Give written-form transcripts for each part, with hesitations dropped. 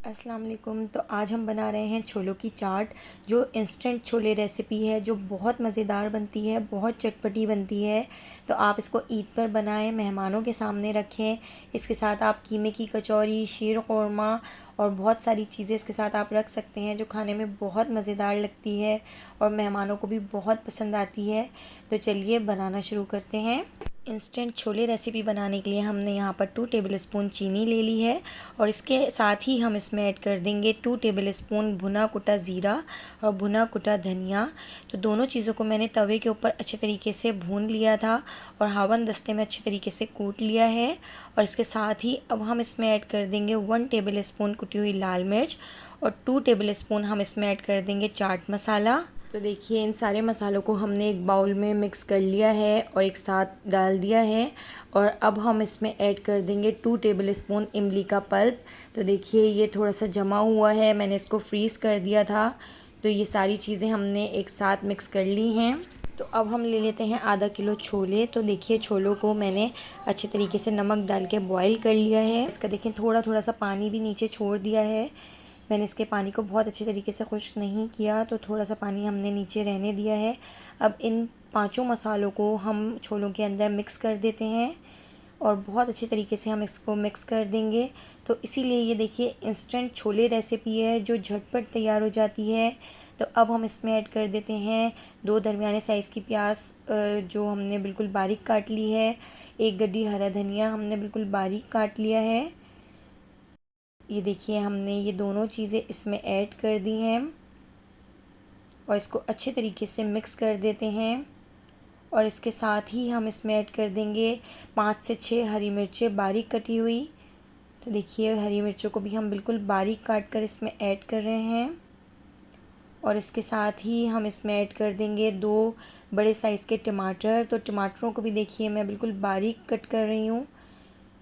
अस्सलाम वालेकुम। तो आज हम बना रहे हैं छोलों की चाट, जो इंस्टेंट छोले रेसिपी है, जो बहुत मज़ेदार बनती है, बहुत चटपटी बनती है। तो आप इसको ईद पर बनाएं, मेहमानों के सामने रखें। इसके साथ आप कीमे की कचौरी, शीर क़ोरमा और बहुत सारी चीज़ें इसके साथ आप रख सकते हैं, जो खाने में बहुत मज़ेदार लगती है और मेहमानों को भी बहुत पसंद आती है। तो चलिए बनाना शुरू करते हैं। इंस्टेंट छोले रेसिपी बनाने के लिए हमने यहाँ पर 2 टेबल स्पून चीनी ले ली है और इसके साथ ही हम इसमें ऐड कर देंगे 2 टेबल स्पून भुना कुटा ज़ीरा और भुना कुटा धनिया। तो दोनों चीज़ों को मैंने तवे के ऊपर अच्छे तरीके से भून लिया था और हावन दस्ते में अच्छे तरीके से कूट लिया है। और इसके साथ ही अब हम इसमें ऐड कर देंगे 1 टेबल स्पून कुटी हुई लाल मिर्च और 2 टेबल स्पून हम इसमें ऐड कर देंगे चाट मसाला। तो देखिए इन सारे मसालों को हमने एक बाउल में मिक्स कर लिया है और एक साथ डाल दिया है। और अब हम इसमें ऐड कर देंगे 2 टेबल स्पून इमली का पल्प। तो देखिए ये थोड़ा सा जमा हुआ है, मैंने इसको फ्रीज़ कर दिया था। तो ये सारी चीज़ें हमने एक साथ मिक्स कर ली हैं। तो अब हम ले लेते हैं आधा किलो छोले। तो देखिए छोलों को मैंने अच्छे तरीके से नमक डाल के बॉईल कर लिया है। इसका देखिए थोड़ा थोड़ा सा पानी भी नीचे छोड़ दिया है। मैंने इसके पानी को बहुत अच्छे तरीके से खुश्क नहीं किया, तो थोड़ा सा पानी हमने नीचे रहने दिया है। अब इन पांचों मसालों को हम छोलों के अंदर मिक्स कर देते हैं और बहुत अच्छे तरीके से हम इसको मिक्स कर देंगे। तो इसीलिए ये देखिए इंस्टेंट छोले रेसिपी है, जो झटपट तैयार हो जाती है। तो अब हम इसमें ऐड कर देते हैं 2 दरमियाने साइज़ की प्याज, जो हमने बिल्कुल बारीक काट ली है। 1 गड्डी हरा धनिया हमने बिल्कुल बारीक काट लिया है। ये देखिए हमने ये दोनों चीज़ें इसमें ऐड कर दी हैं और इसको अच्छे तरीके से मिक्स कर देते हैं। और इसके साथ ही हम इसमें ऐड कर देंगे 5 से 6 हरी मिर्चें बारीक कटी हुई। तो देखिए हरी मिर्चों को भी हम बिल्कुल बारीक काट कर इसमें ऐड कर रहे हैं। और इसके साथ ही हम इसमें ऐड कर देंगे 2 बड़े साइज़ के टमाटर। तो टमाटरों को भी देखिए मैं बिल्कुल बारीक कट कर रही हूँ।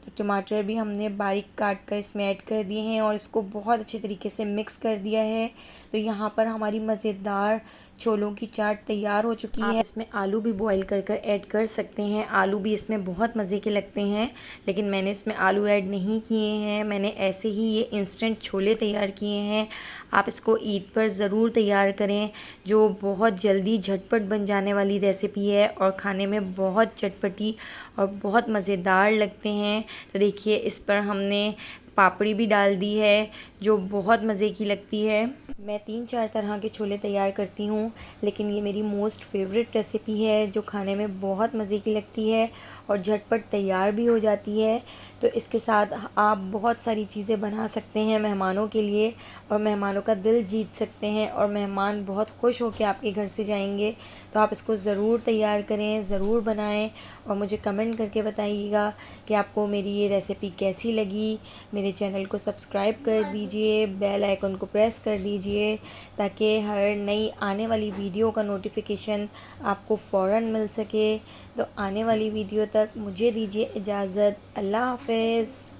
तो टमाटर भी हमने बारीक काट कर इसमें ऐड कर दिए हैं और इसको बहुत अच्छे तरीके से मिक्स कर दिया है। तो यहाँ पर हमारी मज़ेदार छोलों की चाट तैयार हो चुकी है। इसमें आलू भी बॉईल कर कर ऐड कर सकते हैं, आलू भी इसमें बहुत मज़े के लगते हैं, लेकिन मैंने इसमें आलू ऐड नहीं किए हैं। मैंने ऐसे ही ये इंस्टेंट छोले तैयार किए हैं। आप इसको ईद पर ज़रूर तैयार करें, जो बहुत जल्दी झटपट बन जाने वाली रेसिपी है और खाने में बहुत चटपटी और बहुत मज़ेदार लगते हैं। तो देखिए इस पर हमने पापड़ी भी डाल दी है, जो बहुत मज़े की लगती है। मैं 3-4 तरह के छोले तैयार करती हूँ, लेकिन ये मेरी मोस्ट फेवरेट रेसिपी है, जो खाने में बहुत मज़े की लगती है और झटपट तैयार भी हो जाती है। तो इसके साथ आप बहुत सारी चीज़ें बना सकते हैं मेहमानों के लिए और मेहमानों का दिल जीत सकते हैं और मेहमान बहुत खुश होकर आपके घर से जाएंगे। तो आप इसको ज़रूर तैयार करें, ज़रूर बनाएं और मुझे कमेंट करके बताइएगा कि आपको मेरी ये रेसिपी कैसी लगी। मेरे चैनल को सब्सक्राइब कर दीजिए, बेल आइकन को प्रेस कर दीजिए, ताकि हर नई आने वाली वीडियो का नोटिफिकेशन आपको फ़ौरन मिल सके। तो आने वाली वीडियो तक मुझे दीजिए इजाज़त। अल्लाह हाफ़िज़।